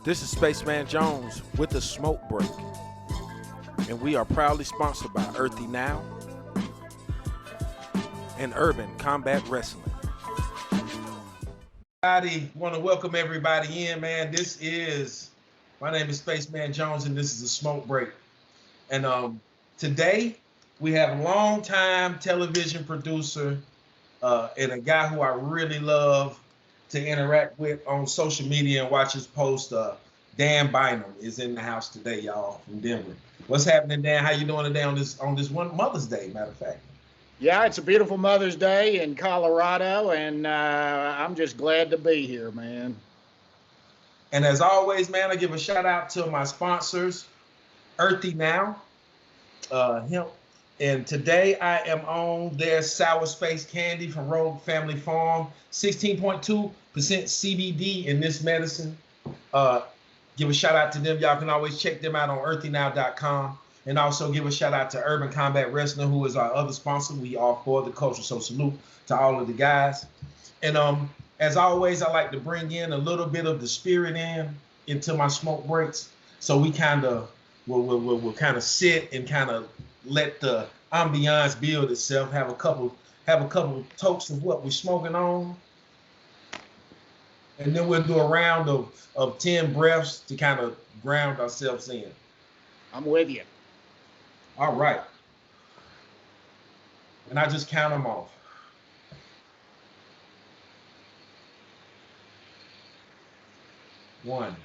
This is Spaceman Jones with the Smoke Break, and we are proudly sponsored by Earthy Now and Urban Combat Wrestling. I want to welcome everybody in, man. My name is Spaceman Jones, and this is the Smoke Break. And today we have a longtime television producer and a guy who I really love to interact with on social media and watch his post. Dan Bynum is in the house today, y'all, from Denver. What's happening, Dan? How you doing today on this one Mother's Day, matter of fact? Yeah, it's a beautiful Mother's Day in Colorado, and I'm just glad to be here, man. And as always, man, I give a shout out to my sponsors, Earthy Now, hemp. And today I am on their Sour Space Candy from Rogue Family Farm, 16.2% CBD in this medicine. Give a shout out to them. Y'all can always check them out on earthynow.com. And also give a shout out to Urban Combat Wrestling, who is our other sponsor. We are for the culture, so salute to all of the guys. And as always, I like to bring in a little bit of the spirit into my smoke breaks, so we kind of will kind of sit and kind of let the ambiance build itself. Have a couple totes of what we're smoking on, and then we'll do a round of 10 breaths to kind of ground ourselves in. I'm with you. All right. And I just count them off. 1,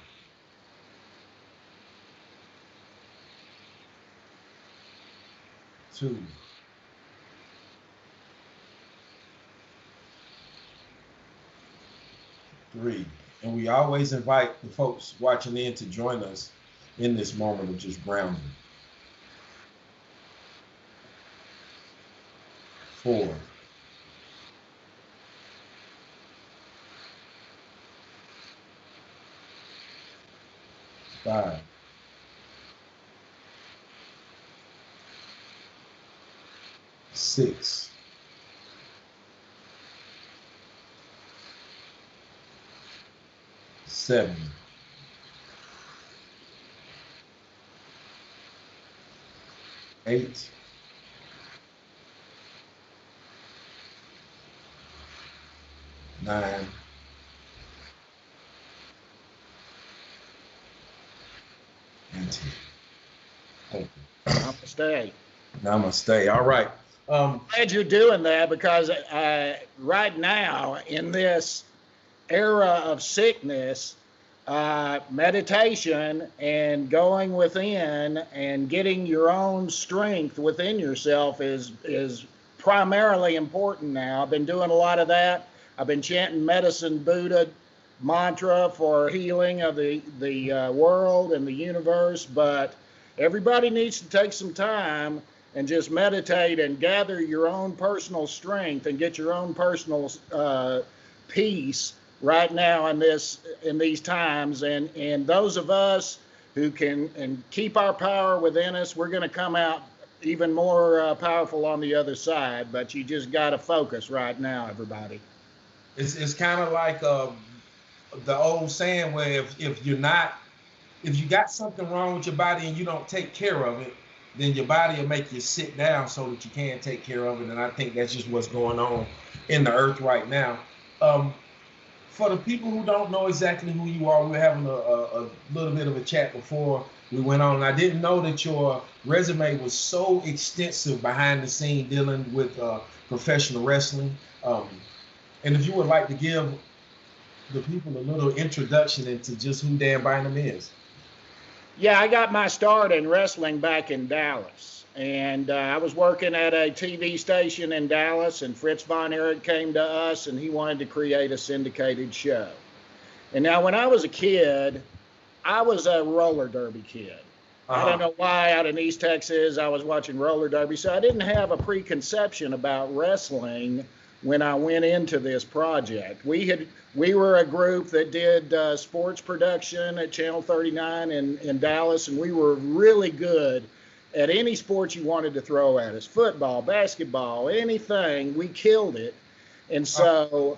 2, 3. And we always invite the folks watching in to join us in this moment of just grounding. 4, 5, 6, 7, 8, 9, 10. Namaste. Namaste. All right. Glad you're doing that, because right now in this era of sickness, meditation and going within and getting your own strength within yourself is primarily important now. I've been doing a lot of that. I've been chanting Medicine Buddha mantra for healing of the world and the universe, but everybody needs to take some time and just meditate and gather your own personal strength and get your own personal peace right now in these times. And those of us who can keep our power within us, we're going to come out even more powerful on the other side. But you just got to focus right now, everybody. It's kind of like the old saying where if you got something wrong with your body and you don't take care of it, then your body will make you sit down so that you can take care of it. And I think that's just what's going on in the earth right now. For the people who don't know exactly who you are, we're having a little bit of a chat before we went on. And I didn't know that your resume was so extensive behind the scene dealing with professional wrestling. And if you would like to give the people a little introduction into just who Dan Bynum is. Yeah, I got my start in wrestling back in Dallas, and I was working at a TV station in Dallas, and Fritz Von Erich came to us, and he wanted to create a syndicated show. And now when I was a kid, I was a roller derby kid. I don't know why out in East Texas I was watching roller derby, so I didn't have a preconception about wrestling when I went into this project. We were a group that did sports production at Channel 39 in Dallas, and we were really good at any sport you wanted to throw at us. Football, basketball, anything, we killed it. And so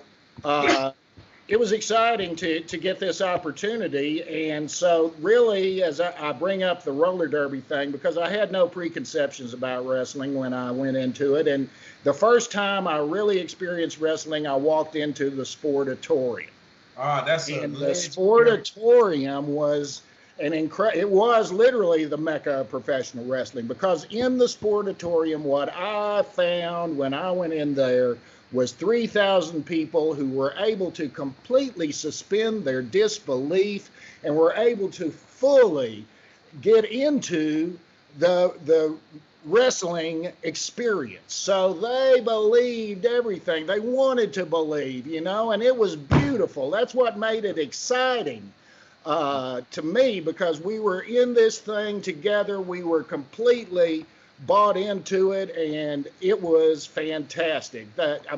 it was exciting to get this opportunity. And so really, as I bring up the roller derby thing, because I had no preconceptions about wrestling when I went into it. And the first time I really experienced wrestling, I walked into the Sportatorium. And the Sportatorium was it was literally the mecca of professional wrestling, because in the Sportatorium, what I found when I went in there was 3,000 people who were able to completely suspend their disbelief and were able to fully get into the wrestling experience. So they believed everything. They wanted to believe, and it was beautiful. That's what made it exciting to me, because we were in this thing together. We were completely bought into it, and it was fantastic. This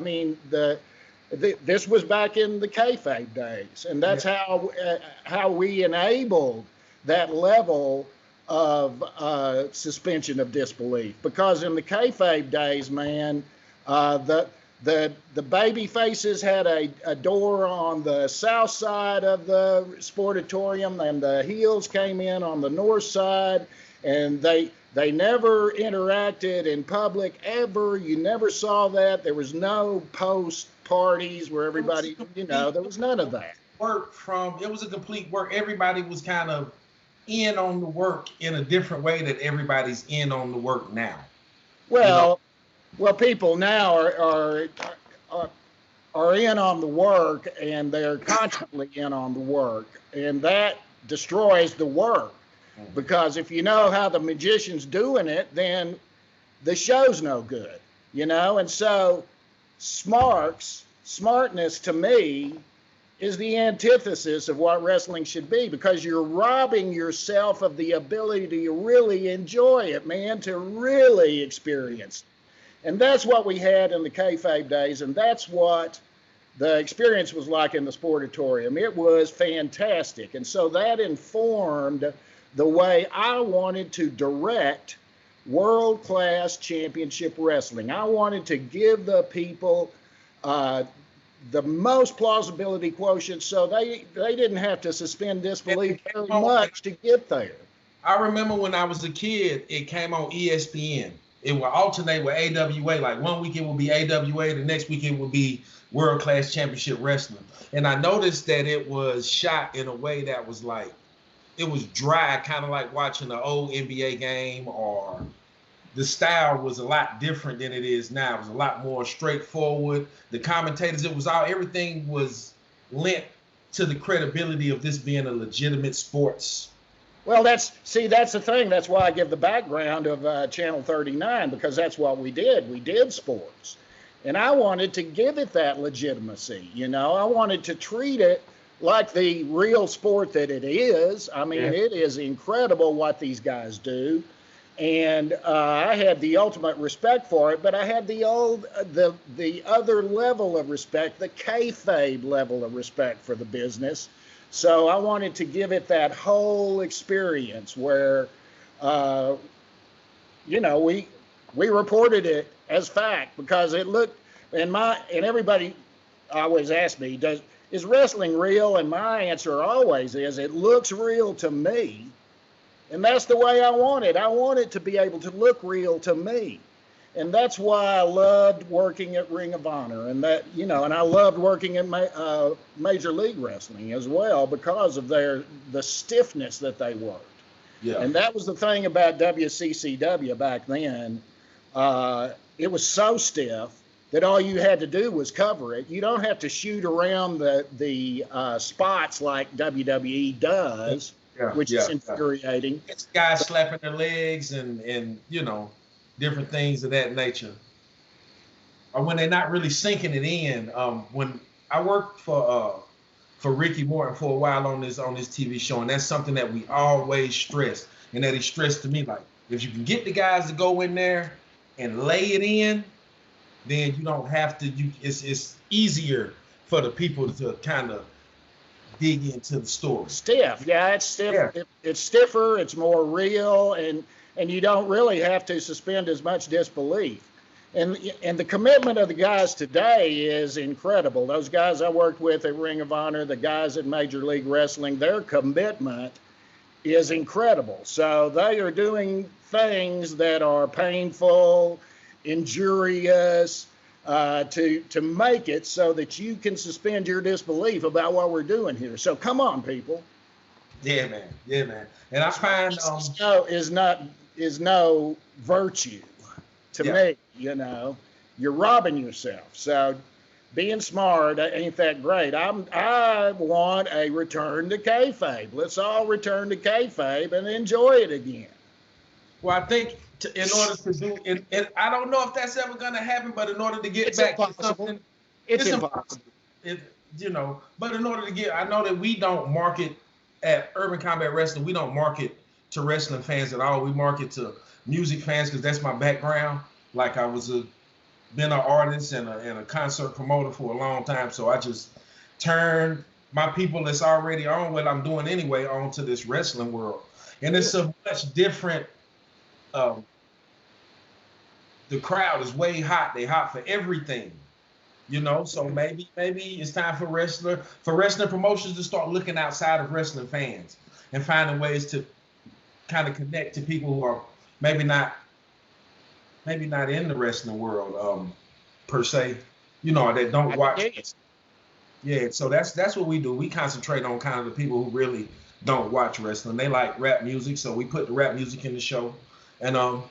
was back in the kayfabe days, and that's how we enabled that level of suspension of disbelief. Because in the kayfabe days, man, the baby faces had a door on the south side of the Sportatorium, and the heels came in on the north side, and they never interacted in public ever. You never saw that. There was no post parties where everybody, there was none of that. It was a complete work. Everybody was kind of in on the work in a different way that everybody's in on the work now. Well, people now are in on the work, and they're constantly in on the work, and that destroys the work. Because if you know how the magician's doing it, then the show's no good, And so smartness to me is the antithesis of what wrestling should be, because you're robbing yourself of the ability to really enjoy it, man, to really experience it. And that's what we had in the kayfabe days, and that's what the experience was like in the Sportatorium. It was fantastic. And so that informed the way I wanted to direct world-class championship wrestling. I wanted to give the people the most plausibility quotient, so they didn't have to suspend disbelief very much to get there. I remember when I was a kid, it came on ESPN. It would alternate with AWA. Like one week it would be AWA, the next week it would be world-class championship wrestling. And I noticed that it was shot in a way that was like, it was dry, kind of like watching an old NBA game, or the style was a lot different than it is now. It was a lot more straightforward. The commentators, everything was lent to the credibility of this being a legitimate sports. Well, that's the thing. That's why I give the background of Channel 39, because that's what we did. We did sports. And I wanted to give it that legitimacy, I wanted to treat it like the real sport that it is. I mean, It is incredible what these guys do. And I had the ultimate respect for it, but I had the other level of respect, the kayfabe level of respect for the business. So I wanted to give it that whole experience where, we reported it as fact, because it looked, and everybody always asked me, is wrestling real? And my answer always is, it looks real to me. And that's the way I want it. I want it to be able to look real to me. And that's why I loved working at Ring of Honor, and that, and I loved working at Major League Wrestling as well, because of the stiffness that they worked. Yeah. And that was the thing about WCCW back then. It was so stiff that all you had to do was cover it. You don't have to shoot around the spots like WWE does, which is infuriating. It's guys slapping their legs and different things of that nature. Or when they're not really sinking it in. When I worked for Ricky Morton for a while on this TV show, and that's something that we always stressed, and that he stressed to me, like, if you can get the guys to go in there and lay it in, then you don't have to. It's easier for the people to kind of dig into the story. Stiff, it's stiff. Yeah. It's stiffer. It's more real, and you don't really have to suspend as much disbelief. And the commitment of the guys today is incredible. Those guys I worked with at Ring of Honor, the guys at Major League Wrestling, their commitment is incredible. So they are doing things that are painful, injurious, to make it so that you can suspend your disbelief about what we're doing here. So come on, people. Yeah, man. Yeah, man. And I find is no virtue to me. You know, you're robbing yourself. So being smart ain't that great. I want a return to kayfabe. Let's all return to kayfabe and enjoy it again. Well, I think in order to do, and I don't know if that's ever going to happen, but in order to get back to something, it's impossible. But in order to get, I know that we don't market at Urban Combat Wrestling. We don't market to wrestling fans at all. We market to music fans because that's my background. Like I was been an artist and a concert promoter for a long time. So I just turned my people that's already on what I'm doing anyway onto this wrestling world. And it's a much different, the crowd is way hot. They hot for everything, so maybe it's time for wrestling promotions to start looking outside of wrestling fans and finding ways to kind of connect to people who are maybe not in the wrestling world per se, that don't watch. Yeah, so that's what we do. We concentrate on kind of the people who really don't watch wrestling. They like rap music, so we put the rap music in the show. And well,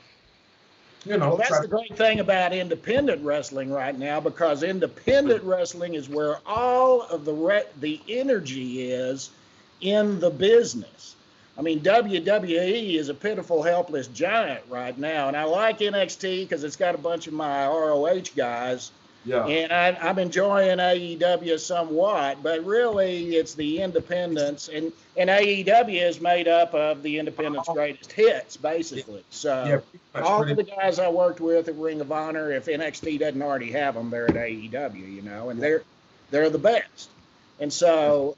that's the great thing about independent wrestling right now, because independent wrestling is where all of the energy is in the business. I mean, WWE is a pitiful, helpless giant right now, and I like NXT because it's got a bunch of my ROH guys. Yeah. And I'm enjoying AEW somewhat, but really it's the independents, and AEW is made up of the independents' greatest hits, basically. So all of the guys I worked with at Ring of Honor, if NXT doesn't already have them, they're at AEW, and they're the best. And so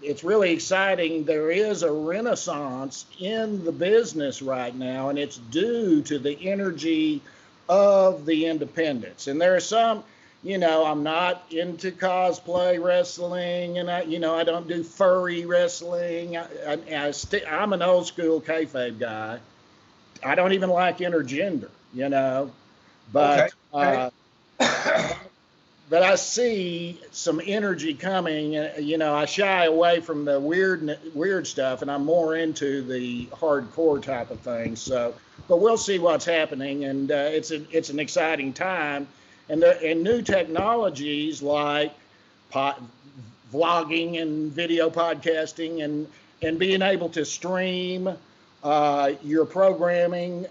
it's really exciting. There is a renaissance in the business right now, and it's due to the energy of the independents. And there are some, I'm not into cosplay wrestling, and I don't do furry wrestling. I'm an old school kayfabe guy. I don't even like intergender, but okay. But I see some energy coming. I shy away from the weird stuff, and I'm more into the hardcore type of things. So, but we'll see what's happening, and it's an exciting time, and new technologies like vlogging and video podcasting and being able to stream your programming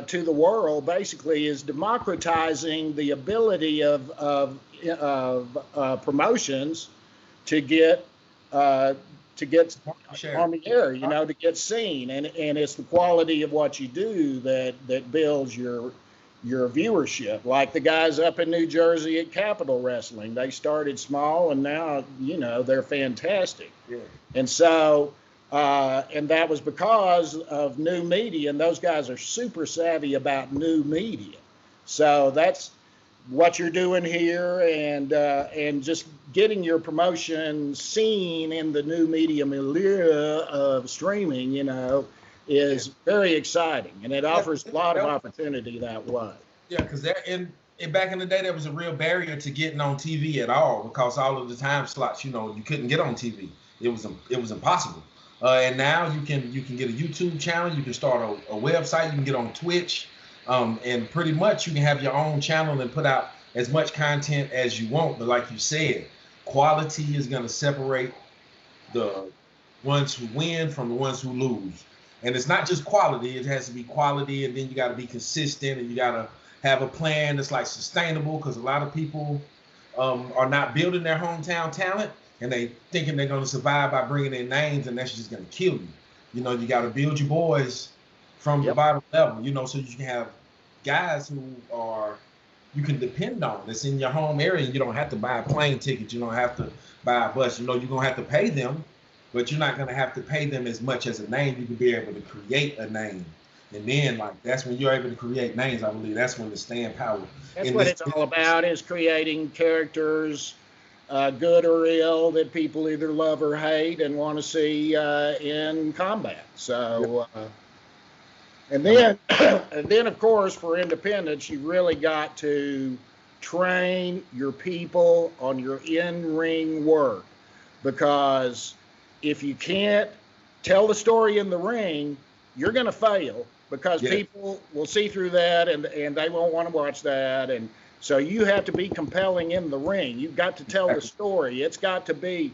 to the world basically is democratizing the ability of promotions to get on the air, to get seen, and it's the quality of what you do that builds your viewership. Like the guys up in New Jersey at Capital Wrestling, they started small and now they're fantastic. Yeah. And so and that was because of new media, and those guys are super savvy about new media. So that's what you're doing here, and just getting your promotion seen in the new media milieu of streaming, is very exciting, and it offers a lot of opportunity that way. Yeah, because back in the day, there was a real barrier to getting on TV at all, because all of the time slots, you couldn't get on TV. It was impossible. And now you can get a YouTube channel, you can start a website, you can get on Twitch. And pretty much you can have your own channel and put out as much content as you want. But like you said, quality is going to separate the ones who win from the ones who lose. And it's not just quality, it has to be quality, and then you got to be consistent, and you got to have a plan that's like sustainable, because a lot of people are not building their hometown talent, and they thinking they're going to survive by bringing in names, and that's just going to kill you. You got to build your boys from the bottom level, so you can have guys who you can depend on, that's in your home area. You don't have to buy a plane ticket. You don't have to buy a bus. You're going to have to pay them, but you're not going to have to pay them as much as a name. You can be able to create a name. And then like that's when you're able to create names. I believe that's when the staying power. That's in what this it's all about, is creating characters, good or ill, that people either love or hate and want to see in combat. So, and then, and then of course, for independence, you really got to train your people on your in-ring work, because if you can't tell the story in the ring, you're going to fail, because Yeah. people will see through that, and they won't want to watch that. And so you have to be compelling in the ring. You've got to tell the story. It's got to be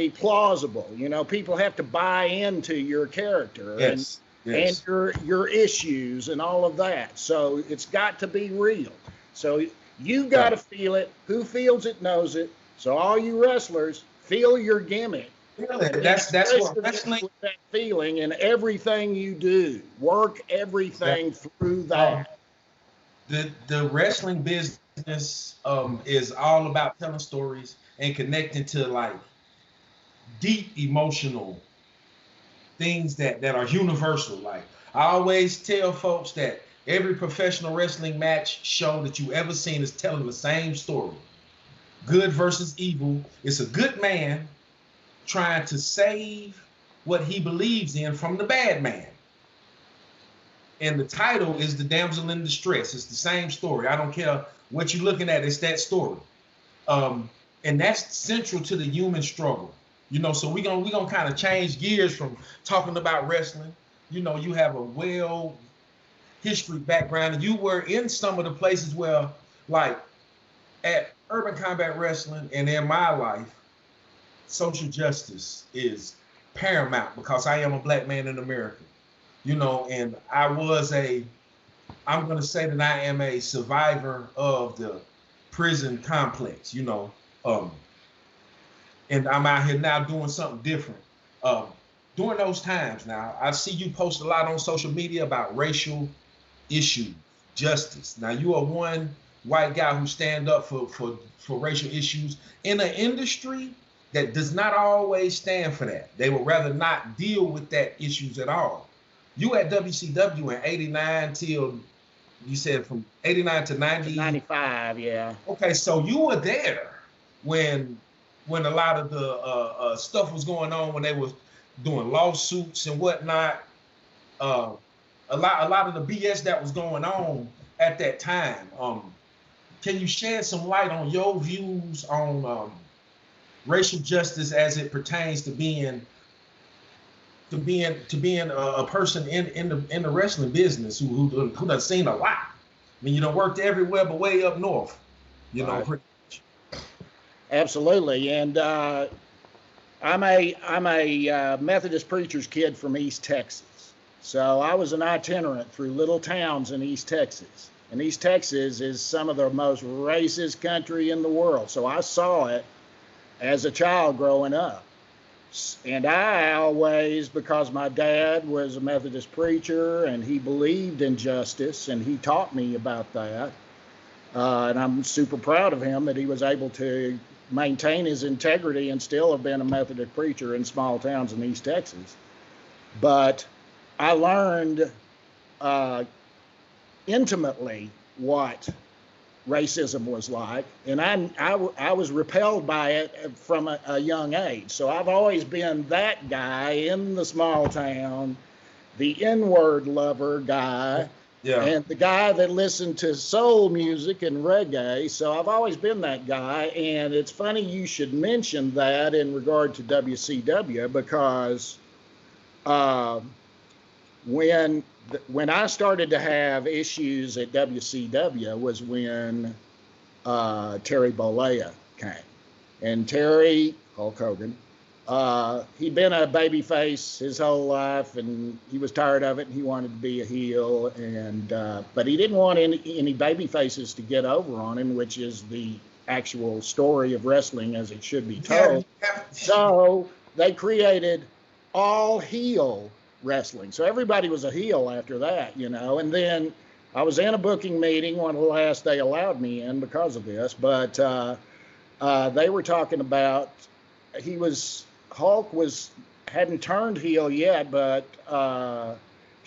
plausible. You know, people have to buy into your character. Yes. Yes. And your issues and all of that. So it's got to be real. So you got to feel it. Who feels it knows it. So all you wrestlers, feel your gimmick. That's what wrestling. With that feeling in everything you do. Work everything through that. The wrestling business is all about telling stories and connecting to like deep emotional things that are universal. Like I always tell folks that every professional wrestling match show that you ever seen is telling the same story. Good versus evil. It's a good man trying to save what he believes in from the bad man. And the title is The Damsel in Distress. It's the same story. I don't care what you're looking at, it's that story. And that's central to the human struggle. You know, so we're gonna kind of change gears from talking about wrestling. You know, you have a well history background, and you were in some of the places where, like at Urban Combat Wrestling and in my life, social justice is paramount because I am a black man in America. You know, and I'm gonna say that I am a survivor of the prison complex, you know. And I'm out here now doing something different. During those times now, I see you post a lot on social media about racial issues, justice. Now you are one white guy who stand up for racial issues in an industry that does not always stand for that. They would rather not deal with that issues at all. You at WCW in 89 till, you said from 89 to 90? 95, yeah. Okay, so you were there when a lot of the stuff was going on, when they was doing lawsuits and whatnot. A lot of the BS that was going on at that time. Can you shed some light on your views on racial justice as it pertains to being a person in the wrestling business who done seen a lot? I mean, you done worked everywhere but way up north. You know, pretty much. Absolutely. And I'm a Methodist preacher's kid from East Texas. So I was an itinerant through little towns in East Texas. And East Texas is some of the most racist country in the world. So I saw it as a child growing up. And I always, because my dad was a Methodist preacher and he believed in justice and he taught me about that. And I'm super proud of him that he was able to maintain his integrity and still have been a Methodist preacher in small towns in East Texas. But I learned intimately what racism was like, and I was repelled by it from a young age. So I've always been that guy in the small town, the N-word lover guy, and the guy that listened to soul music and reggae. So I've always been that guy, and it's funny you should mention that in regard to WCW, because when I started to have issues at WCW was when Terry Bollea came. And Terry, Hulk Hogan, he'd been a babyface his whole life, and he was tired of it, and he wanted to be a heel. And but he didn't want any baby faces to get over on him, which is the actual story of wrestling as it should be told. So they created all heel wrestling. So everybody was a heel after that, you know. And then I was in a booking meeting, one of the last they allowed me in because of this, but they were talking about Hulk hadn't turned heel yet, but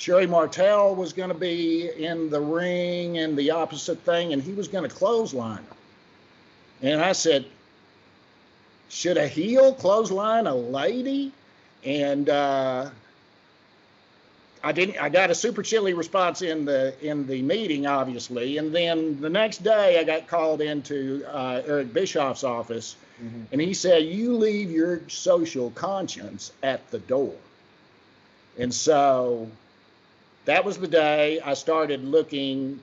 Sherry Martel was going to be in the ring and the opposite thing, and he was going to clothesline her. And I said, should a heel clothesline a lady? And I got a super chilly response in the meeting, obviously. And then the next day I got called into Eric Bischoff's office, and he said, you leave your social conscience at the door. And so that was the day I started looking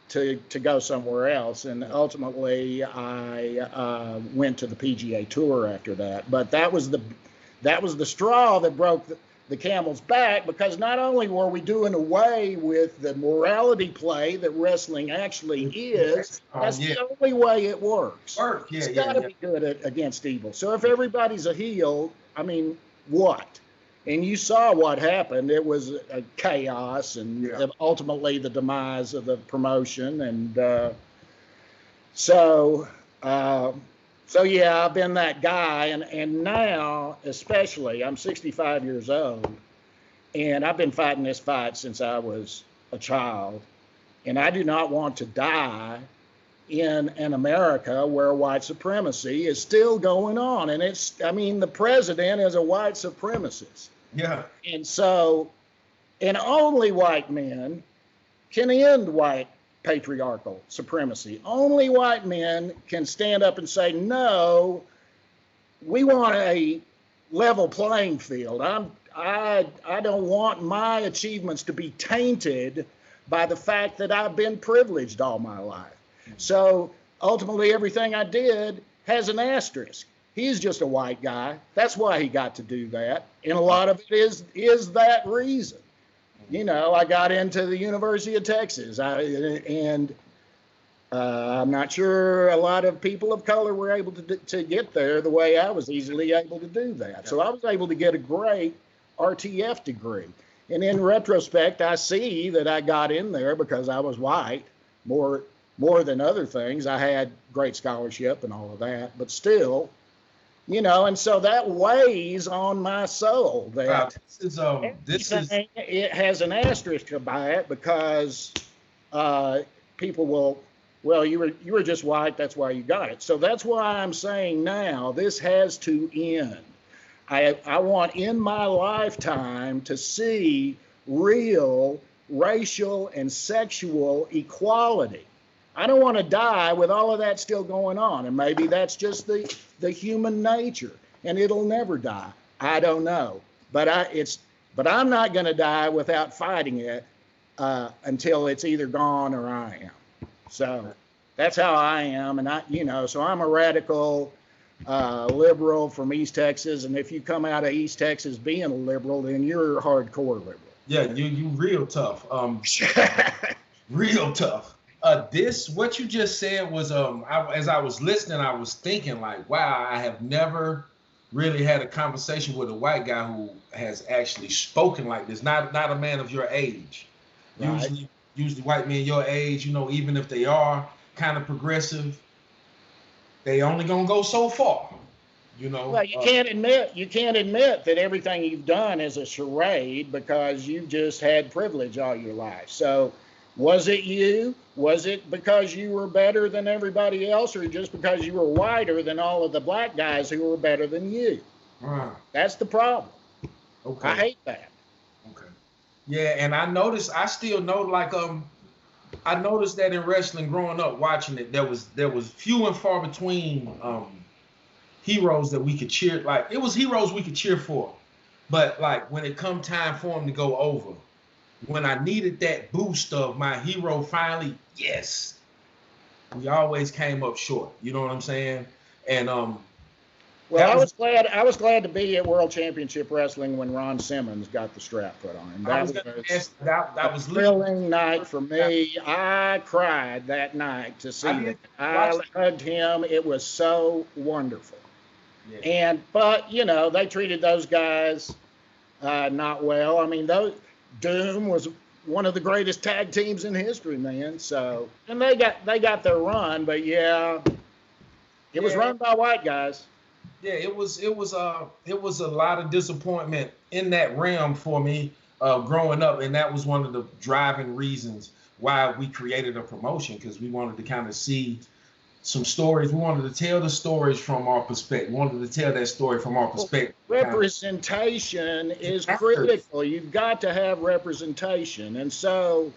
to go somewhere else, and ultimately I went to the PGA Tour after that. But that was the straw that broke the camel's back, because not only were we doing away with the morality play that wrestling actually is, that's the only way it works. It's got to be good against evil. So if everybody's a heel, I mean, what? And you saw what happened. It was a chaos, and ultimately the demise of the promotion. And so yeah, I've been that guy. And now, especially, I'm 65 years old, and I've been fighting this fight since I was a child. And I do not want to die in an America where white supremacy is still going on. And the president is a white supremacist. Yeah. And so, and only white men can end white patriarchal supremacy. Only white men can stand up and say, no, we want a level playing field. I don't want my achievements to be tainted by the fact that I've been privileged all my life. So ultimately everything I did has an asterisk. He's just a white guy. That's why he got to do that. And a lot of it is that reason. You know, I got into the University of Texas, and I'm not sure a lot of people of color were able to get there the way I was easily able to do that. So I was able to get a great RTF degree. And in retrospect, I see that I got in there because I was white more than other things. I had great scholarship and all of that, but still, you know, and so that weighs on my soul. That it has an asterisk by it, because people will, well, you were just white, that's why you got it. So that's why I'm saying now this has to end. I want in my lifetime to see real racial and sexual equality. I don't want to die with all of that still going on. And maybe that's just the human nature, and it'll never die. I don't know. But I'm not going to die without fighting it until it's either gone or I am. So that's how I am. And so I'm a radical liberal from East Texas. And if you come out of East Texas being a liberal, then you're hardcore liberal. Yeah, you real tough. Real tough. What you just said was, as I was listening, I was thinking like, wow, I have never really had a conversation with a white guy who has actually spoken like this. Not a man of your age. Right. Usually white men your age, you know, even if they are kind of progressive, they only gonna go so far. You know. Well, you can't admit that everything you've done is a charade, because you've just had privilege all your life. So was it you? Was it because you were better than everybody else, or just because you were whiter than all of the black guys who were better than you? That's the problem. Okay. I hate that. Okay. Yeah, and I still know, like, I noticed that in wrestling growing up watching it, there was few and far between heroes that we could cheer. Like, it was heroes we could cheer for, but like when it come time for them to go over, when I needed that boost of my hero finally, yes, we always came up short. You know what I'm saying? And well, I was glad to be at World Championship Wrestling when Ron Simmons got the strap put on him. That was a thrilling night for me. I cried that night to see that. I hugged him. It was so wonderful. Yeah. But you know, they treated those guys not well. I mean, Doom was one of the greatest tag teams in history, man. So, and they got their run, but yeah, it was run by white guys. Yeah, it was a lot of disappointment in that realm for me. growing up, and that was one of the driving reasons why we created a promotion, because we wanted to kind of see some stories. We wanted to tell the stories from our perspective. We wanted to tell that story from our perspective. Representation is critical. You've got to have representation. And so,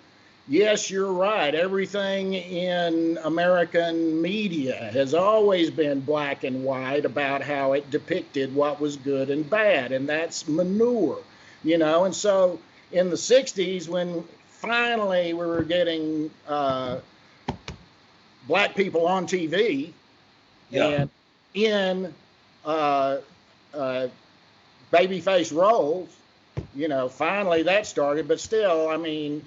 yes, you're right. Everything in American media has always been black and white about how it depicted what was good and bad, and that's manure, you know. And so in the 60s, when finally we were getting black people on TV and in babyface roles, you know, finally that started. But still, I mean,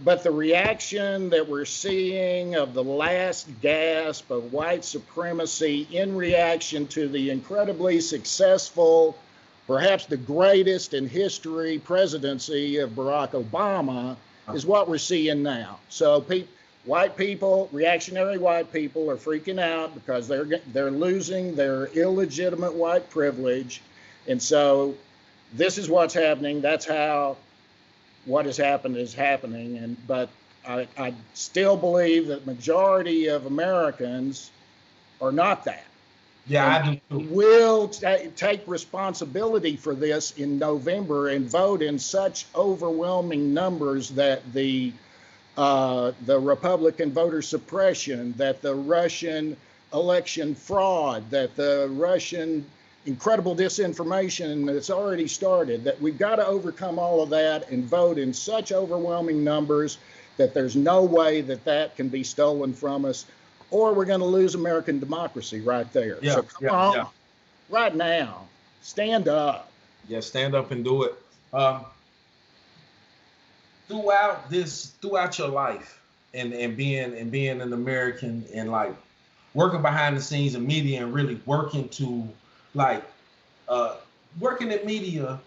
but the reaction that we're seeing of the last gasp of white supremacy in reaction to the incredibly successful, perhaps the greatest in history presidency of Barack Obama is what we're seeing now. So white people, reactionary white people, are freaking out because they're losing their illegitimate white privilege. And so this is what's happening. That's how what has happened is happening. But I still believe that majority of Americans are not that. Yeah, I do. Will take responsibility for this in November and vote in such overwhelming numbers that the Republican voter suppression, that the Russian election fraud, that the Russian incredible disinformation that's already started, that we've got to overcome all of that and vote in such overwhelming numbers that there's no way that that can be stolen from us, or we're going to lose American democracy right there. Yeah, so come on, right now, stand up. Yeah, stand up and do it. Throughout your life and being an American and like working behind the scenes of media and really working to like working in media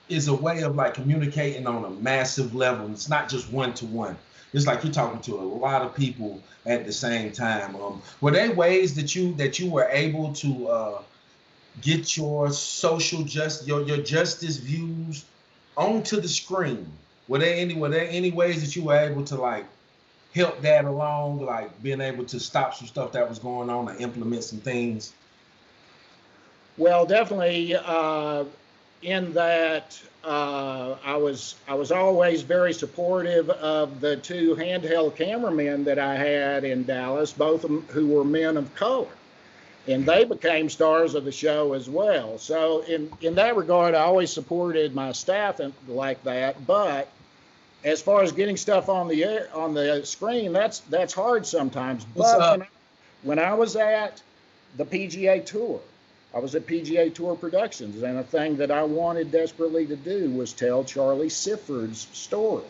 is a way of like communicating on a massive level. It's not just one-to-one. It's like you're talking to a lot of people at the same time. Were there ways that you were able to get your social your justice views onto the screen? Were there any ways that you were able to like help that along, like being able to stop some stuff that was going on and implement some things? Well, definitely in that I was always very supportive of the two handheld cameramen that I had in Dallas, both of them who were men of color. And they became stars of the show as well. So in that regard, I always supported my staff like that. But as far as getting stuff on the air, on the screen, that's hard sometimes. But when I was at the PGA Tour, I was at PGA Tour Productions, and a thing that I wanted desperately to do was tell Charlie Sifford's story.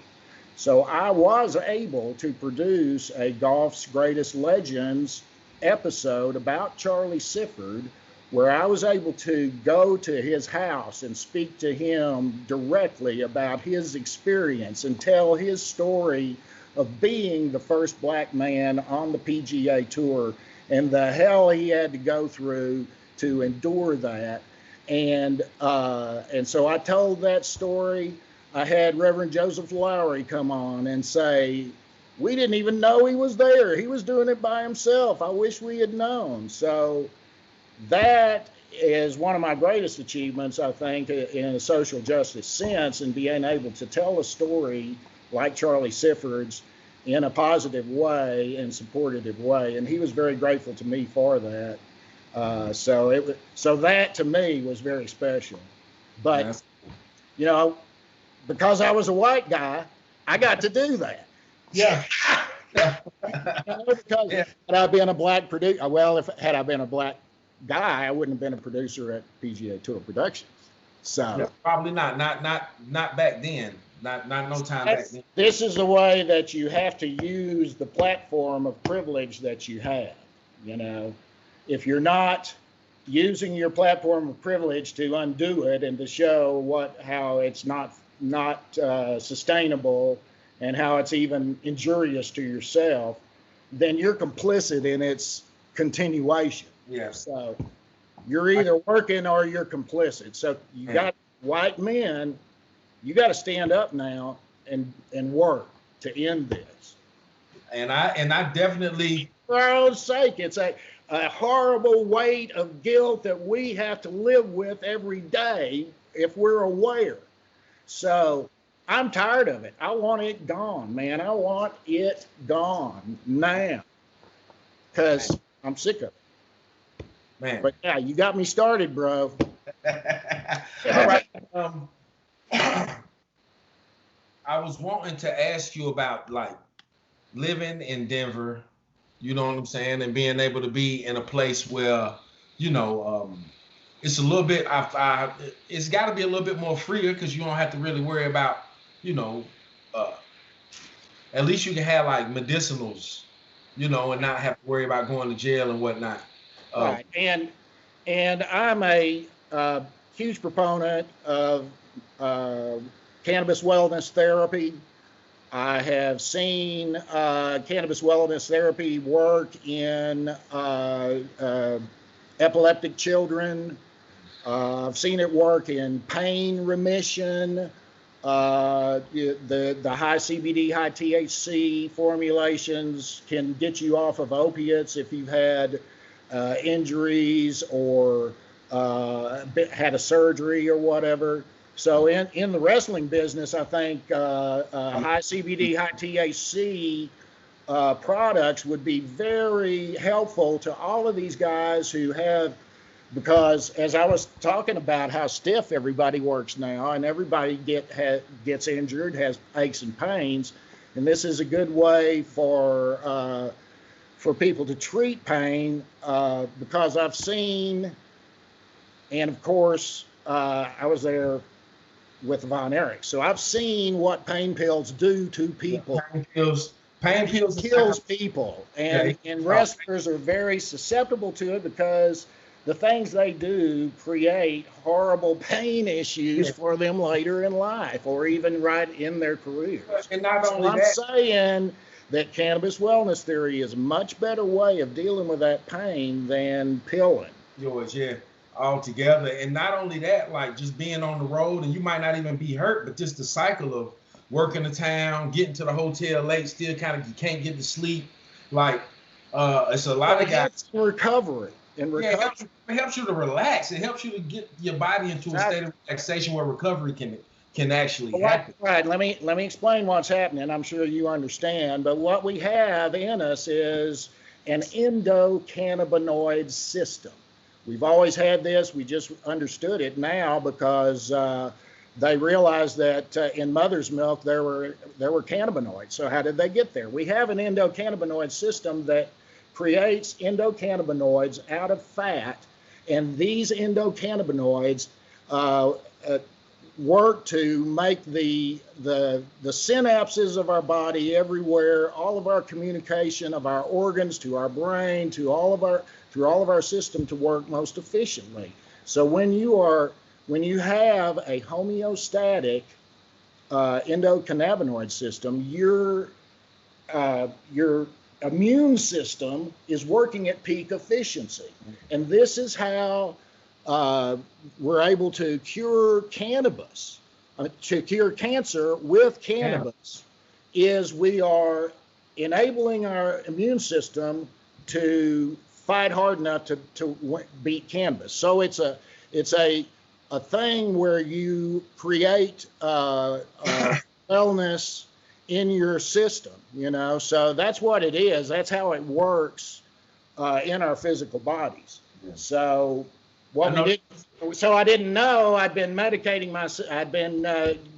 So I was able to produce a Golf's Greatest Legends episode about Charlie Sifford, where I was able to go to his house and speak to him directly about his experience and tell his story of being the first black man on the PGA Tour and the hell he had to go through to endure that. And so I told that story. I had Reverend Joseph Lowry come on and say, we didn't even know he was there. He was doing it by himself. I wish we had known. So that is one of my greatest achievements, I think, in a social justice sense, and being able to tell a story like Charlie Sifford's in a positive way and supportive way. And he was very grateful to me for that. So that to me was very special. But, you know, because I was a white guy, I got to do that. Yeah. Because had I been a black producer, had I been a black guy, I wouldn't have been a producer at PGA Tour Productions. So probably not back then. Not no time back then. This is the way that you have to use the platform of privilege that you have. You know, if you're not using your platform of privilege to undo it and to show how it's not sustainable and how it's even injurious to yourself, then you're complicit in its continuation. Yeah. So you're either working or you're complicit. So you got white men You got to stand up now and work to end this. And I definitely, For our own sake, it's a horrible weight of guilt that we have to live with every day if we're aware. So I'm tired of it. I want it gone, man. I want it gone now because I'm sick of it. man. But yeah, you got me started, bro. All right. I was wanting to ask you about like living in Denver, you know what I'm saying, and being able to be in a place where, it's a little bit. It's got to be a little bit more freer because you don't have to really worry about, uh, at least you can have like medicinals, and not have to worry about going to jail and whatnot. Right, and I'm a huge proponent of cannabis wellness therapy. I have seen cannabis wellness therapy work in epileptic children. I've seen it work in pain remission. The high CBD, high THC formulations can get you off of opiates if you've had injuries or had a surgery or whatever. So in the wrestling business, I think high CBD, high THC products would be very helpful to all of these guys who have, because as I was talking about how stiff everybody works now, and everybody gets injured, has aches and pains, and this is a good way for people to treat pain, because I've seen, and of course I was there with Von Erich, so I've seen what pain pills do to people. Pain pills kills people, and wrestlers are very susceptible to it because the things they do create horrible pain issues for them later in life or even right in their careers. And not only I'm saying that cannabis wellness theory is a much better way of dealing with that pain than pilling. Yours, yeah, altogether. And not only that, like just being on the road, and you might not even be hurt, but just the cycle of working the town, getting to the hotel late, still kind of you can't get to sleep. Like it's a lot of guys. Recovery. It helps you to relax. It helps you to get your body into a state of relaxation where recovery can actually happen. Right. Let me explain what's happening. I'm sure you understand, but what we have in us is an endocannabinoid system. We've always had this. We just understood it now because they realized that in mother's milk there were cannabinoids. So how did they get there? We have an endocannabinoid system that creates endocannabinoids out of fat, and these endocannabinoids work to make the synapses of our body everywhere, all of our communication of our organs to our brain, to all of our system to work most efficiently. So when you have a homeostatic endocannabinoid system, your immune system is working at peak efficiency. And this is how we're able to cure cannabis, to cure cancer with cannabis, is we are enabling our immune system to fight hard enough to beat cannabis. So it's a thing where you create wellness in your system, so that's what it is. That's how it works in our physical bodies. So I didn't know I'd been medicating I'd been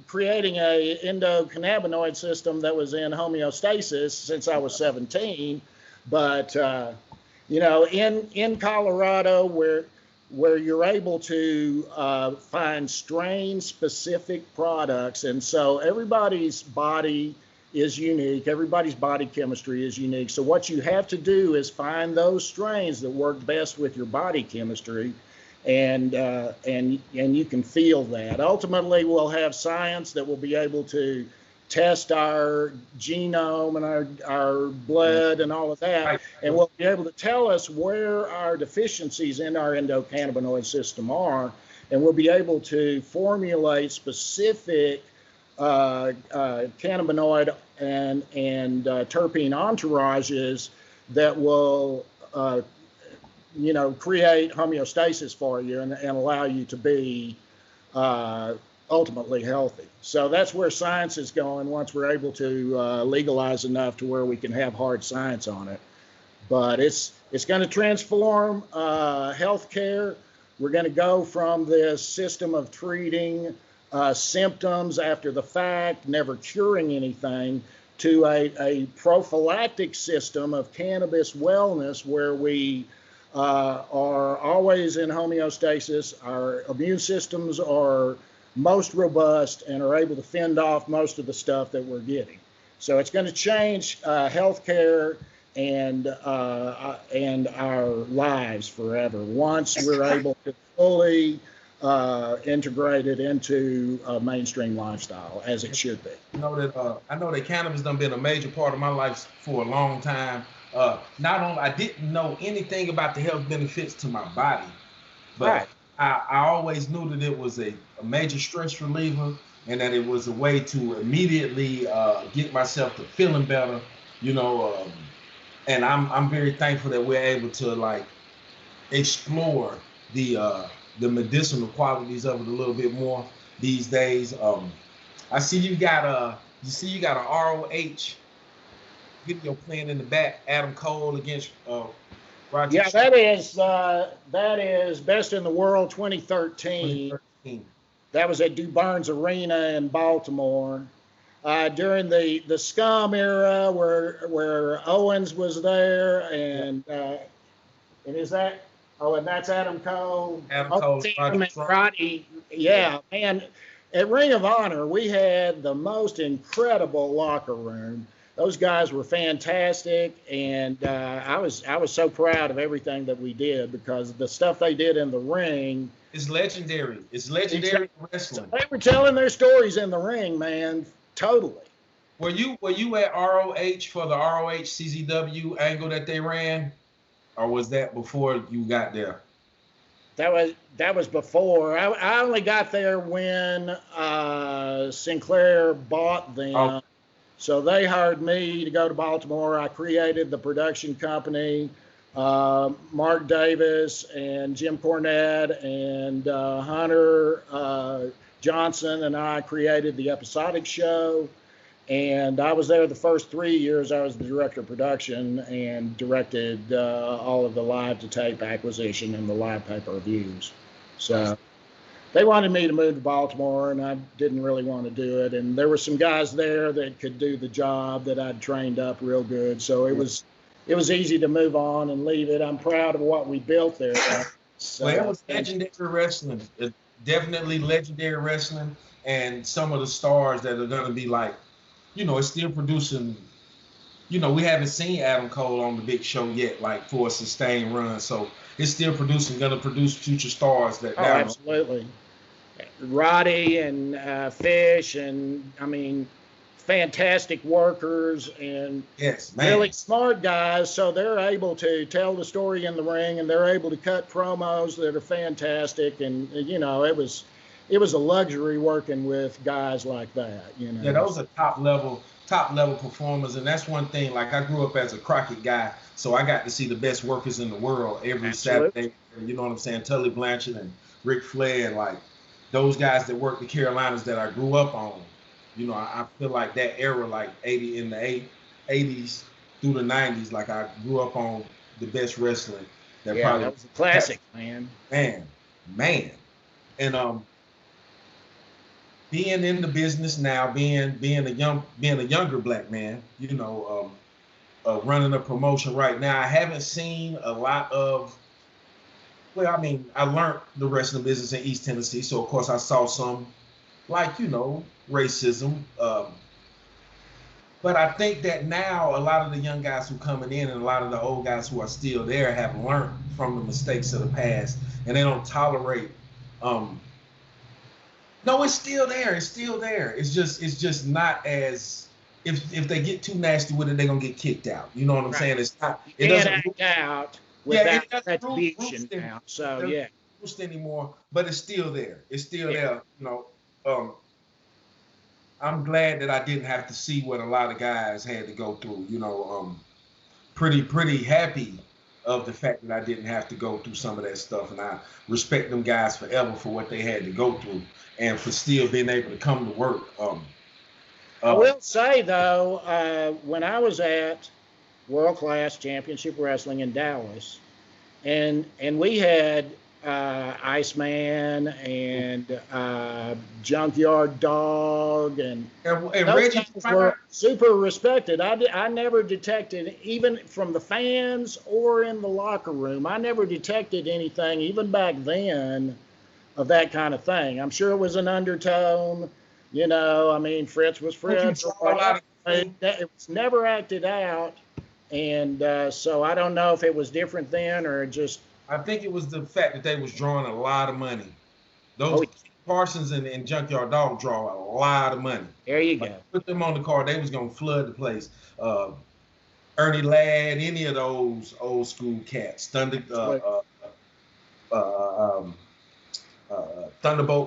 creating a endocannabinoid system that was in homeostasis since I was 17. But in Colorado, where you're able to find strain-specific products, and so everybody's body is unique. Everybody's body chemistry is unique. So what you have to do is find those strains that work best with your body chemistry, and you can feel that. Ultimately, we'll have science that will be able to test our genome and our blood and all of that, and will be able to tell us where our deficiencies in our endocannabinoid system are, and we'll be able to formulate specific cannabinoid and terpene entourages that will create homeostasis for you and allow you to be ultimately healthy. So that's where science is going once we're able to legalize enough to where we can have hard science on it. But it's going to transform healthcare. We're going to go from this system of treating symptoms after the fact, never curing anything, to a prophylactic system of cannabis wellness where we are always in homeostasis. Our immune systems are most robust and are able to fend off most of the stuff that we're getting. So it's going to change healthcare and our lives forever once we're able to fully integrate it into a mainstream lifestyle as it should be. I know that cannabis done been a major part of my life for a long time. Not only I didn't know anything about the health benefits to my body, but Right. I always knew that it was a major stress reliever and that it was a way to immediately get myself to feeling better, and I'm very thankful that we're able to explore the medicinal qualities of it a little bit more these days. I see you got a ROH video playing in the back, Adam Cole against Roger. Yeah, that is Best in the World 2013. 2013. That was at DuBarnes Arena in Baltimore. During the Scum era, where Owens was there, and is that? Oh, and that's Adam Cole. Adam Cole, And Roddy. Yeah, man. At Ring of Honor, we had the most incredible locker room. Those guys were fantastic, and I was so proud of everything that we did because the stuff they did in the ring. It's legendary. It's legendary wrestling. They were telling their stories in the ring, man. Totally. Were you at ROH for the ROH CZW angle that they ran, or was that before you got there? That was before. I only got there when Sinclair bought them. Oh. So they hired me to go to Baltimore. I created the production company. Mark Davis and Jim Cornette and Hunter Johnson and I created the episodic show. And I was there the first 3 years. I was the director of production and directed all of the live to tape acquisition and the live pay-per-views. So they wanted me to move to Baltimore, and I didn't really want to do it. And there were some guys there that could do the job that I'd trained up real good. So it was easy to move on and leave it. I'm proud of what we built there. So, well, it was legendary wrestling. Definitely legendary wrestling, and some of the stars that are going to be it's still producing. We haven't seen Adam Cole on the big show yet, for a sustained run. So it's still going to produce future stars that. Oh, absolutely. Roddy and Fish, and fantastic workers and really smart guys. So they're able to tell the story in the ring, and they're able to cut promos that are fantastic. And it was a luxury working with guys like that. Yeah, those are top level performers, and that's one thing. I grew up as a Crockett guy, so I got to see the best workers in the world every Saturday. You know what I'm saying? Tully Blanchard and Ric Flair, and those guys that worked the Carolinas that I grew up on. I feel like that era, in the 80s through the 90s, I grew up on the best wrestling. That was a classic, man. Man. And being in the business now, being a younger black man, running a promotion right now, I haven't seen a lot of. Well, I learned the wrestling business in East Tennessee, so of course I saw some, racism. But I think that now a lot of the young guys who coming in and a lot of the old guys who are still there have learned from the mistakes of the past, and they don't tolerate. No, it's still there. It's still there. It's just not as if they get too nasty with it, they're gonna get kicked out. You know what I'm saying? It's not. It doesn't act out without retribution now. So yeah, anymore. But it's still there. It's still there. I'm glad that I didn't have to see what a lot of guys had to go through. Pretty happy of the fact that I didn't have to go through some of that stuff, and I respect them guys forever for what they had to go through and for still being able to come to work. I will say though, when I was at World Class Championship Wrestling in Dallas, and we had Iceman and Junkyard Dog, and those Reggie guys were super respected. I never detected, even from the fans or in the locker room, I never detected anything, even back then, of that kind of thing. I'm sure it was an undertone. I mean, Fritz was Fritz. It was never acted out. And so I don't know if it was different then or just. I think it was the fact that they was drawing a lot of money. Those Parsons and Junkyard Dog draw a lot of money. There you go. Put them on the card, they was gonna flood the place. Ernie Ladd, any of those old school cats, Thunderbolt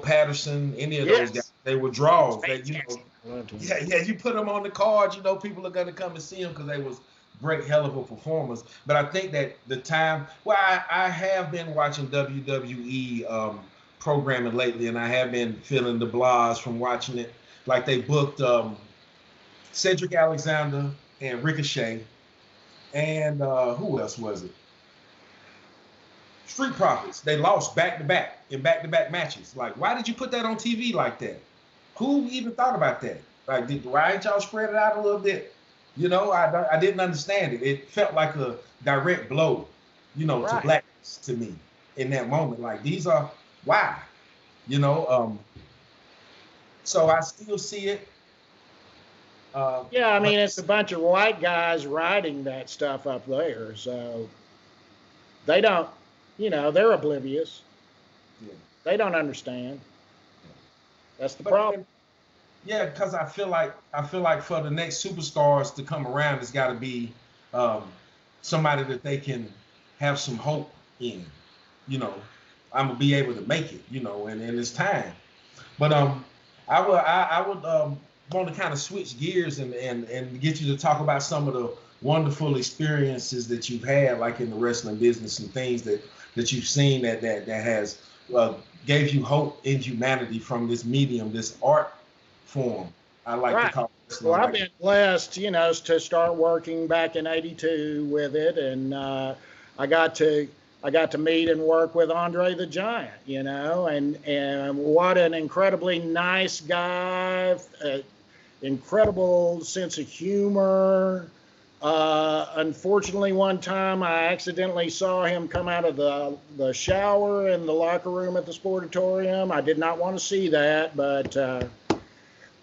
Patterson, any of those guys, they were draws. That you put them on the card, people are gonna come and see them because they was great, hell of a performers. But I think that the time, I have been watching WWE programming lately, and I have been feeling the blahs from watching it. Like they booked Cedric Alexander and Ricochet, and who else was it? Street Profits. They lost back-to-back in back-to-back matches. Like, why did you put that on TV like that? Who even thought about that? Like, why didn't y'all spread it out a little bit? I didn't understand it. It felt like a direct blow, to blackness to me in that moment. Like, these are why, so I still see it. Yeah, I mean, it's a bunch of white guys writing that stuff up there, so they don't, they're oblivious. Yeah. They don't understand. That's the problem. Yeah, because I feel like for the next superstars to come around, it's got to be somebody that they can have some hope in. I'm gonna be able to make it. And it's time. But I would want to kind of switch gears and get you to talk about some of the wonderful experiences that you've had, like in the wrestling business, and things that you've seen that has gave you hope in humanity from this medium, this art form. I like to call it. Well, I've been blessed, to start working back in '82 with it, and I got to meet and work with Andre the Giant, and what an incredibly nice guy, incredible sense of humor. Unfortunately, one time I accidentally saw him come out of the shower in the locker room at the Sportatorium. I did not want to see that, but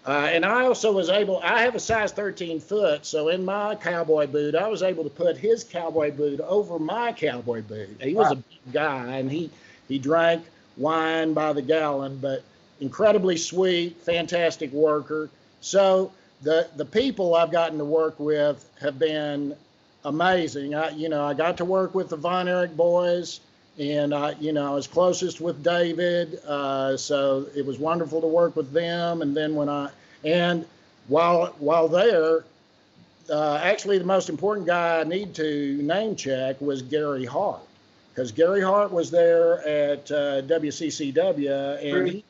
and I also was able, I have a size 13 foot, so in my cowboy boot, I was able to put his cowboy boot over my cowboy boot. He was a big guy, and he drank wine by the gallon, but incredibly sweet, fantastic worker. So the people I've gotten to work with have been amazing. I got to work with the Von Erich boys, and I was closest with David, so it was wonderful to work with them. And then while there, actually the most important guy I need to name check was Gary Hart, because Gary Hart was there at WCCW, and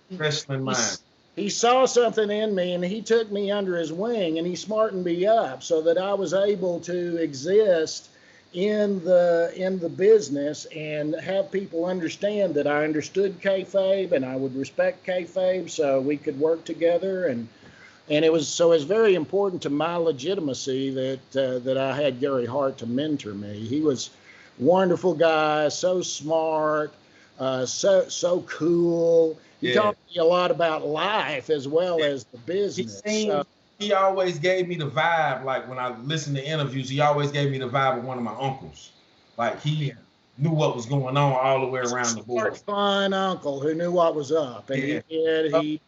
he saw something in me, and he took me under his wing, and he smartened me up so that I was able to exist in the business and have people understand that I understood kayfabe and I would respect kayfabe, so we could work together. And it's very important to my legitimacy that I had Gary Hart to mentor me. He was a wonderful guy, so smart, so cool. He taught me a lot about life as well as the business. He always gave me the vibe, like when I listened to interviews, he always gave me the vibe of one of my uncles. Like he knew what was going on all the way around the board. Fun uncle who knew what was up, and he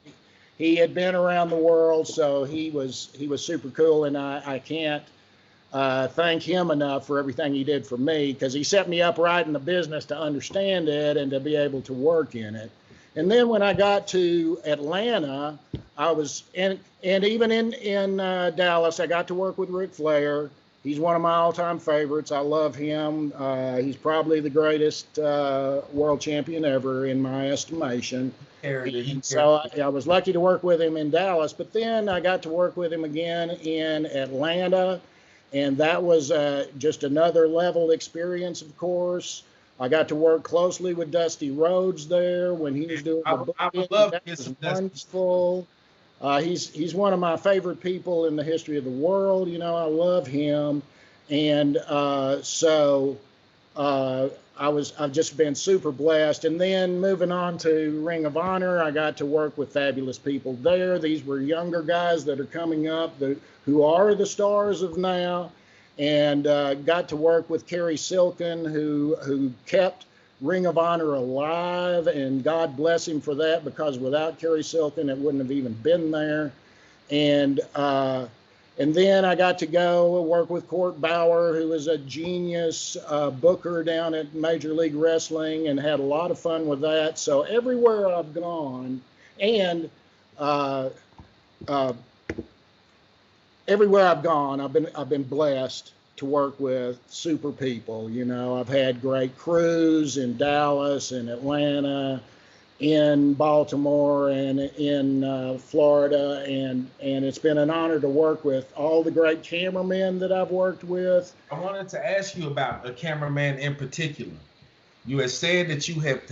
had been around the world, so he was super cool, and I can't thank him enough for everything he did for me, because he set me up right in the business to understand it and to be able to work in it. And then when I got to Atlanta, I was and even in Dallas, I got to work with Ric Flair. He's one of my all-time favorites. I love him. He's probably the greatest world champion ever in my estimation. So I was lucky to work with him in Dallas, but then I got to work with him again in Atlanta, and that was just another level experience, of course. I got to work closely with Dusty Rhodes there when he was doing the booking. I would love to get That some was wonderful. He's one of my favorite people in the history of the world. You know, I love him, and I've just been super blessed. And then moving on to Ring of Honor, I got to work with fabulous people there. These were younger guys that are coming up who are the stars of now, and got to work with Kerry Silkin, who kept Ring of Honor alive, and God bless him for that, because without Kerry Silkin, it wouldn't have even been there. And then I got to go work with Court Bauer, who is a genius booker down at Major League Wrestling, and had a lot of fun with that. So everywhere I've gone, and everywhere I've gone, I've been blessed to work with super people. You know, I've had great crews in Dallas and Atlanta, in Baltimore, and in Florida, and it's been an honor to work with all the great cameramen that I've worked with. I wanted to ask you about a cameraman in particular. You had said that you have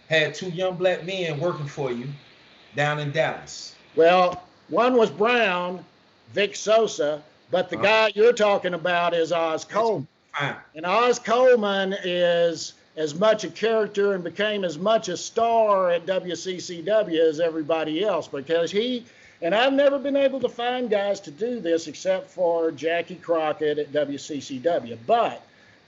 had two young black men working for you down in Dallas. Well, one was Brown, Vic Sosa, but the guy you're talking about is Oz Coleman. And Oz Coleman is as much a character and became as much a star at WCCW as everybody else, because and I've never been able to find guys to do this except for Jackie Crockett at WCCW. But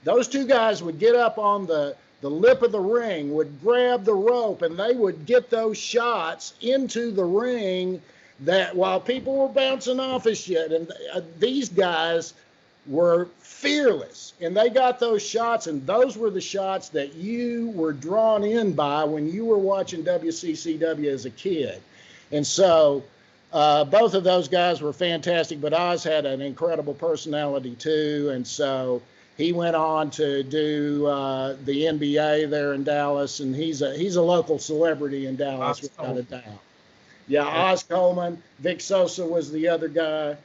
those two guys would get up on the lip of the ring, would grab the rope, and they would get those shots into the ring that while people were bouncing off his shit. And these guys were fearless, and they got those shots, and those were the shots that you were drawn in by when you were watching WCCW as a kid. And so both of those guys were fantastic, but Oz had an incredible personality too, and so he went on to do the NBA there in Dallas, and he's a local celebrity in Dallas without a doubt. Yeah, Oz Coleman. Vic Sosa was the other guy.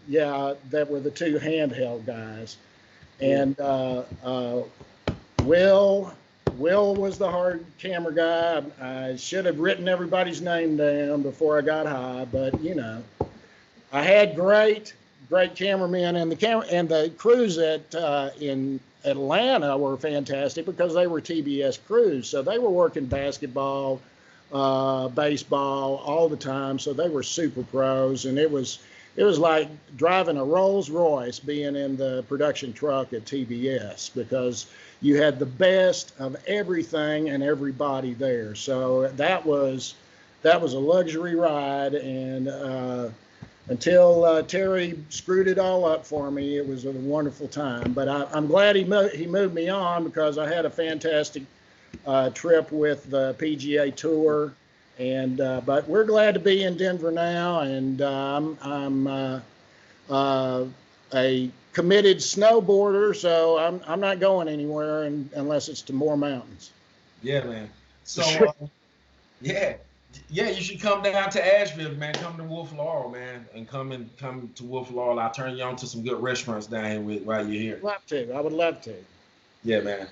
That were the two handheld guys. And Will was the hard camera guy. I should have written everybody's name down before I got high, but you know, I had great cameramen, and the crews in Atlanta were fantastic because they were TBS crews, so they were working basketball, baseball all the time, so they were super pros, and it was like driving a Rolls Royce being in the production truck at TBS, because you had the best of everything and everybody there. So that was a luxury ride, and until Terry screwed it all up for me, it was a wonderful time. But I'm glad he moved me on, because I had a fantastic trip with the PGA Tour, and but we're glad to be in Denver now, and I'm a committed snowboarder, so I'm not going anywhere unless it's to more mountains. Yeah, man. So yeah, you should come down to Asheville, man. Come to Wolf Laurel, man, and come to Wolf Laurel. I'll turn you on to some good restaurants down here while you're here. I would love to. Yeah, man.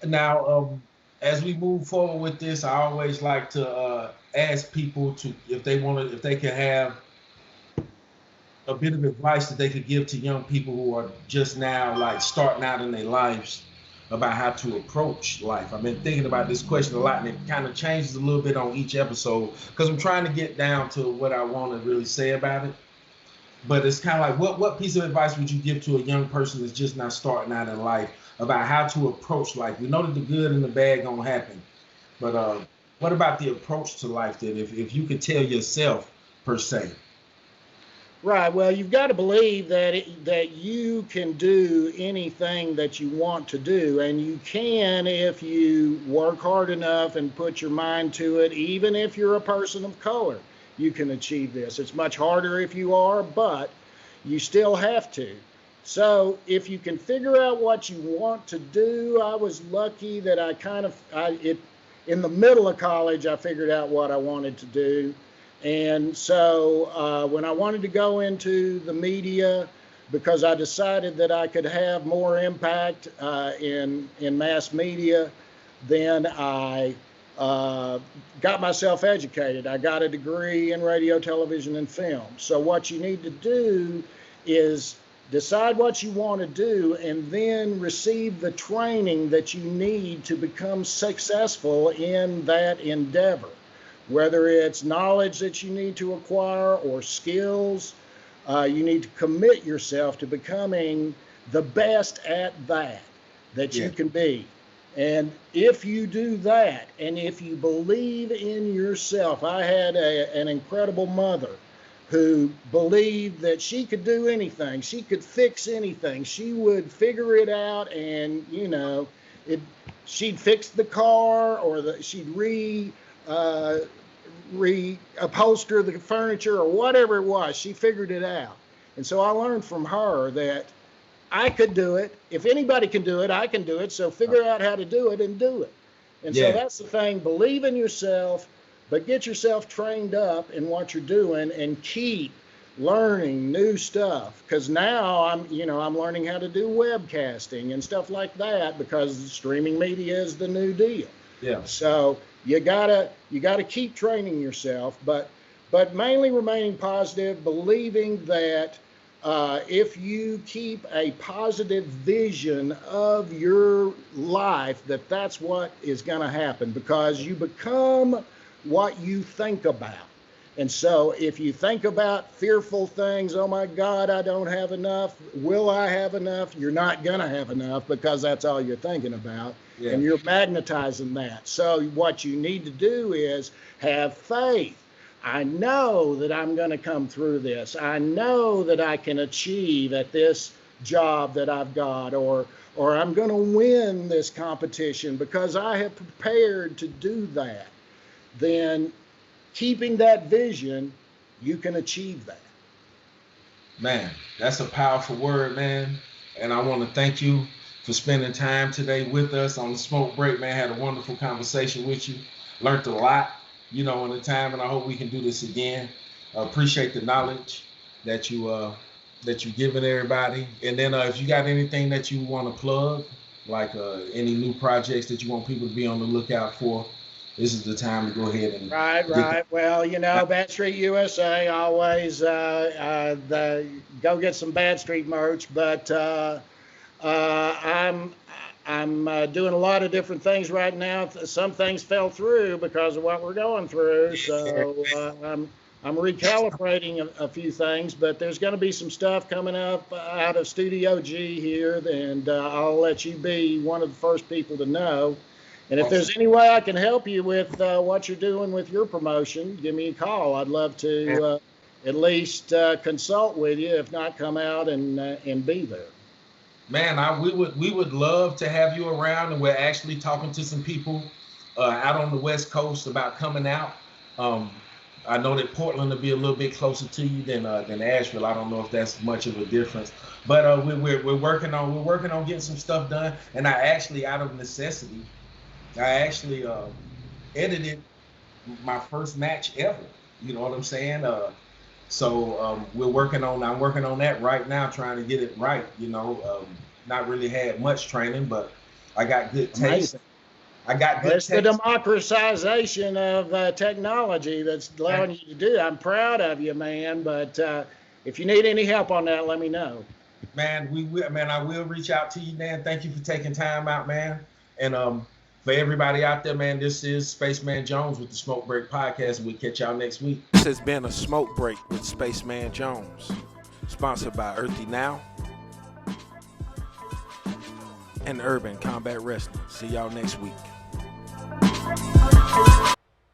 Now, as we move forward with this, I always like to ask people if they can have a bit of advice that they could give to young people who are just now like starting out in their lives about how to approach life. I've been thinking about this question a lot, and it kind of changes a little bit on each episode because I'm trying to get down to what I want to really say about it. But it's kind of like, what piece of advice would you give to a young person that's just now starting out in life about how to approach life? We know that the good and the bad gonna happen, but what about the approach to life that if you could tell yourself per se? Right. Well, you've got to believe that you can do anything that you want to do, and you can if you work hard enough and put your mind to it. Even if you're a person of color, you can achieve this. It's much harder if you are, but you still have to. So if you can figure out what you want to do, I was lucky that in the middle of college, I figured out what I wanted to do. And so when I wanted to go into the media, because I decided that I could have more impact in mass media, then I got myself educated. I got a degree in radio, television, and film. So what you need to do is decide what you want to do and then receive the training that you need to become successful in that endeavor. Whether it's knowledge that you need to acquire or skills, you need to commit yourself to becoming the best at that you can be. And if you do that, and if you believe in yourself, I had an incredible mother who believed that she could do anything, she could fix anything, she would figure it out, and she'd fix the car, or she'd reupholster the furniture, or whatever it was. She figured it out. And so I learned from her that I could do it. If anybody can do it, I can do it. So figure out how to do it and do it. And so that's the thing. Believe in yourself, but get yourself trained up in what you're doing and keep learning new stuff. Because now I'm learning how to do webcasting and stuff like that, because streaming media is the new deal. Yeah. So you gotta keep training yourself, but mainly remaining positive, believing that if you keep a positive vision of your life, that's what is going to happen, because you become what you think about. And so if you think about fearful things, oh my God, I don't have enough, will I have enough? You're not going to have enough, because that's all you're thinking about. Yeah. And you're magnetizing that. So what you need to do is have faith. I know that I'm going to come through this. I know that I can achieve at this job that I've got, or I'm going to win this competition because I have prepared to do that. Then keeping that vision, you can achieve that. Man, that's a powerful word, man. And I want to thank you for spending time today with us on the Smoke Break, man. Had a wonderful conversation with you. Learned a lot, in the time, and I hope we can do this again. Appreciate the knowledge that you're giving everybody. And then if you got anything that you want to plug, like any new projects that you want people to be on the lookout for, this is the time to go ahead and right. Well, Bad Street USA always go get some Bad Street merch, but I'm doing a lot of different things right now. Some things fell through because of what we're going through, so I'm recalibrating a few things, but there's going to be some stuff coming up out of Studio G here, and I'll let you be one of the first people to know. And if there's any way I can help you with what you're doing with your promotion, give me a call. I'd love to at least consult with you, if not come out and be there. Man, we would love to have you around, and we're actually talking to some people out on the West Coast about coming out. I know that Portland will be a little bit closer to you than Asheville. I don't know if that's much of a difference, but we're working on getting some stuff done. And I actually, out of necessity, edited my first match ever. You know what I'm saying? So I'm working on that right now, trying to get it right. Not really had much training, but I got good taste. It's the democratization of technology that's allowing you to do. I'm proud of you, man. But if you need any help on that, let me know. Man, I will reach out to you, Dan. Thank you for taking time out, man. And for everybody out there, man, this is Spaceman Jones with the Smoke Break Podcast, and we'll catch y'all next week. This has been a Smoke Break with Spaceman Jones, sponsored by Earthy Now and Urban Combat Wrestling. See y'all next week.